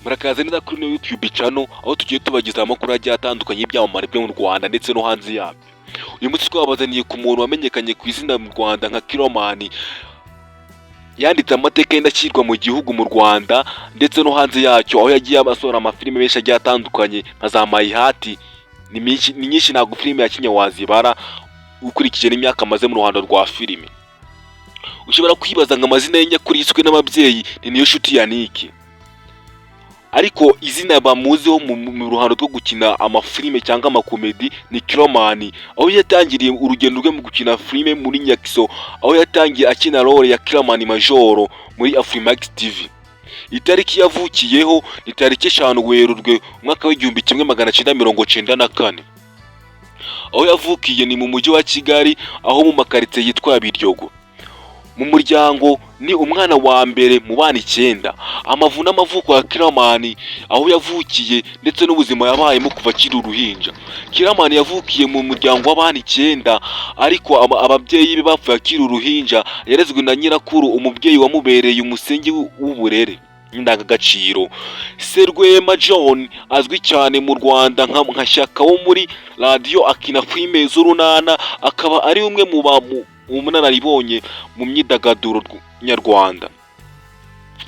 Murakaza neza kuri YouTube channel aho tugiye tubagezaho amakuru agiye atandukanye y'ibyamamare byo mu Rwanda ndetse no hanze yabyo. Uyu munsi twabazaniye ku muntu wamenyekanye ku izina mu Rwanda nka Kilomani, yanditse amateka y'indashyikirwa mu gihugu mu Rwanda ndetse no hanze yacyo, aho yagiye abasohora amafilime menshi agiye atandukanye nka za Mayihati. Ni nyinshi ntabwo filime ya Kenya wazibara ukurikije n'imyaka amaze mu ruhando rwa filime. Ushobora kwibaza ngo amazina ye nyakuri yiswe n'ababyeyi ni Niyonshuti Yannick, ariko izina bamuziho mu ruhando rwo gukina amafilime cyangwa amakomedi ni Kilomani, aho yatangiriye urugendo rwe mu gukina filime muri Nyakiso, aho yatangiye akina role ya Kilomani Majoro muri Afrimax TV. Itariki yavukiyeho ni tariki 5 Werurwe umwaka w'igihumbi 1994. Aho yavukiye ni mu mujyi wa Kigali, aho mu makaritsiye yitwa Biryogo. Mu muryango ni umwana wa mbere mu bana 9. Amavu n'amavuko ya Kilomani, aho yavukiye ndetse n'ubuzima yabayemo kuva akiri uruhinja. Kilomani yavukiye mu muryango w'abana 9, ariko ababyeyi be bapfuye akiri uruhinja. Yarezwe na nyirakuru, umubyeyi wamubereye umusingi w'uburere n'indangagaciro. Serwema John azwi cyane mu Rwanda nka Shyaka wo muri radio akina filime z'urunana, akaba ari umwe mu umunararibonye mu myidagaduro nyarwanda.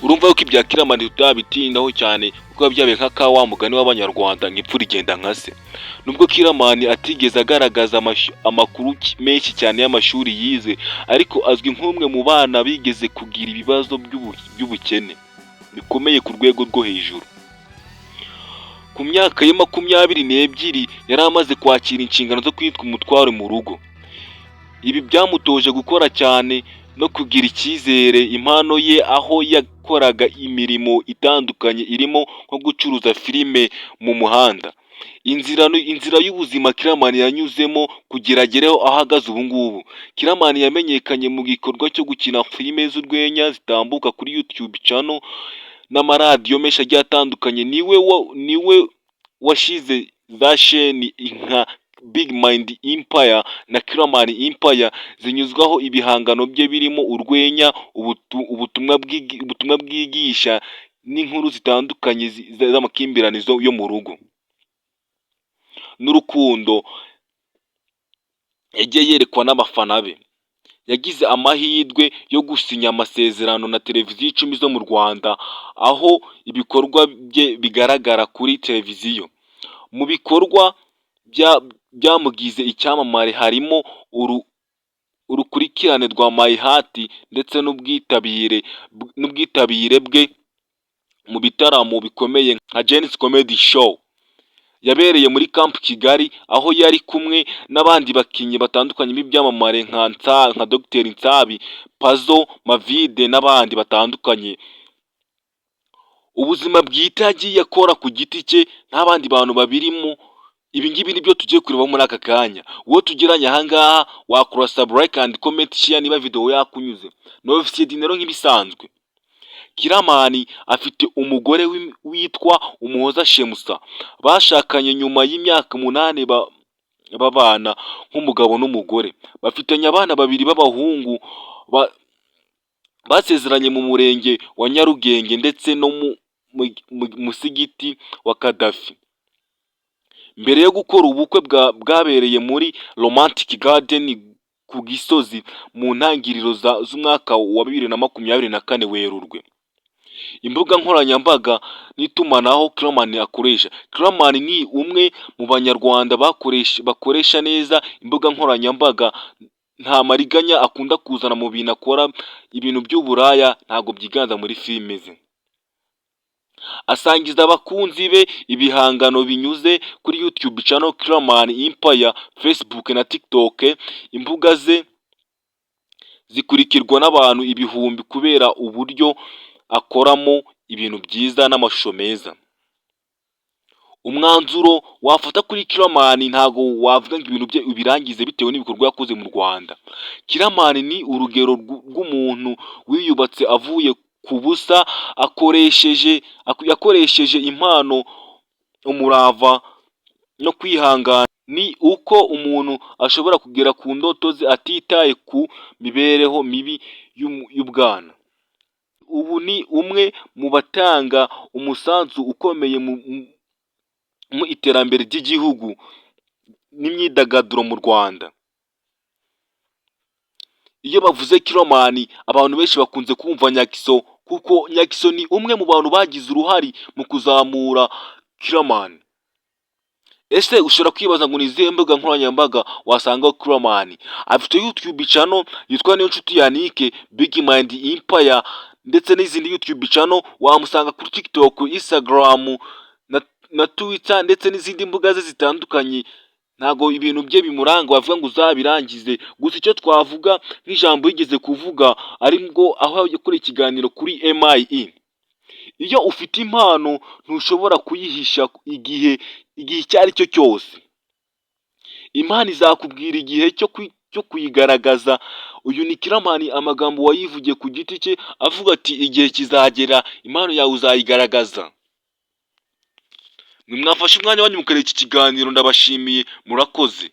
Urumva yuko ibya Kilomani tutabitindaho cyane kuko byabaye nka kawa mugani w'abanyarwanda ngipfura igenda nka se. Nubwo Kilomani atigeze agaragaza amakuru menshi cyane y'amashuri yize, ariko azwi nk'umwe mu bana bigeze kugira ibibazo by'ubukene bikomeye ku rwego rwo hejuru. Ku myaka ye 22 yari amaze kwakira inshingano zo kwitwa umutware mu rugo. Ibi byamutoje gukora cyane no kugira icyizere impano ye, aho yakoraga imirimo itandukanye irimo nko gucuruza filime mu muhanda. Inzira y'ubuzima Kilomani yanyuzemo kugira agereho ahagaze ubu ngubu. Kilomani yamenyekanye mu gikorwa cyo gukina filime z'urwenya zitambuka kuri YouTube channel n'amaradiyo menshi agiye atandukanye. Niwe washize za sheni nka Big Mind Empire na Kilomani Empire zinyuzwaho ibihangano bye birimo urwenya, ubutumwa bwigisha n'inkuru zitandukanye z'amakimbirane yo mu rugo n'urukundo yagiye yerekwa n'abafana be. Yagize amahirwe yo gusinya amasezerano na televiziyo 10 zo mu Rwanda, aho ibikorwa bye bigaragara kuri televiziyo. Mu bikorwa byamugize icyamamare harimo urukurikirane rwa Mayihati ndetse n'ubwitabire bwe mu bitaramo bikomeye nka Jen's Comedy Show yabereye muri Camp Kigali, aho yari kumwe n'abandi bakinnyi batandukanye b'ibyamamare nka Dr Nsabi, Pazo, Mavide n'abandi batandukanye. Ubuzima bwite yagiye akora ku giti cye n'abandi bantu babirimo. Ibi ngibi nibyo tugiye kureba muri aka kanya. Uwo tugeranya aha ngaha wakora subscribe and comment share niba video yakunyuze. No officiel dinero nk'ibisanzwe. Kilomani afite umugore witwa Umuhoza Shemusa, bashakanye nyuma y'imyaka 8 babana nk'umugabo n'umugore. Bafitanye abana 2 b'abahungu basezeranye mu murenge wa Nyarugenge ndetse no mu musigiti wa Kadafi. Mbere yo gukora ubukwe bwabereye muri Romantic Garden ku Gisozi mu ntangiriro z'umwaka wa 2024 Werurwe. Imbuga nkoranyambaga n'itumanaho Kilomani akoresha. Kilomani ni umwe mu banyarwanda bakoresha neza imbuga nkoranyambaga. Nta mariganya akunda kuzana mu bintu akora. Ibintu by'uburaya ntago byiganza muri filime ze. Asangiza abakunzi be ibihangano binyuze kuri YouTube channel Kilomani Empire, Facebook na TikTok. Imbuga ze zikurikirwa n'abantu ibihumbi kubera uburyo akoramo ibintu byiza n'amashusho meza. Umwanzuro wafata kuri Kilomani ntago wavuga ngo ibintu bye ubirangize bitewe n'ibikorwa yakoze mu Rwanda. Kilomani ni urugero rw'umuntu wiyubatse avuye ku busa, yakoresheje impano, umurava no kwihangana. Ni uko umuntu ashobora kugera ku ndoto ze atitaye ku mibereho mibi y'ubwana. ubu ni umwe mu batanga umusanzu ukomeye mu iterambere ry'igihugu n'imyidagaduro mu Rwanda. Iyo bavuze Kilomani abantu benshi bakunze kumva Nyakiso, kuko Nyakiso ni umwe mu bantu bagize uruhare mu kuzamura Kilomani. Ese ushobora kwibaza ngo ni izihe mbuga nkoranyambaga wasangaho Kilomani? Afite YouTube channel yitwa Niyonshuti Yannick, Big Mind Empire ndetse n'izindi YouTube channel. Wamusanga kuri TikTok, Instagram na Twitter ndetse n'izindi mbuga ze zitandukanye. Ntago ibintu bye bimuranga wavuga ngo uzabirangize, gusa icyo twavuga nk'ijambo yigeze kuvuga ari ngo aho yakoreye ikiganiro kuri MIE, iyo ufite impano ntushobora kuyihisha igihe icyo ari cyo cyose. Impano izakubwira igihe cyo kuyigaragaza. Uyu ni Kilomani, amagambo wayivugiye ku giti cye avuga ati igihe kizagera impano yawe uzayigaragaza. Mwe mwafashe umwanya wanyu mukareba iki kiganiro, ndabashimiye, murakoze.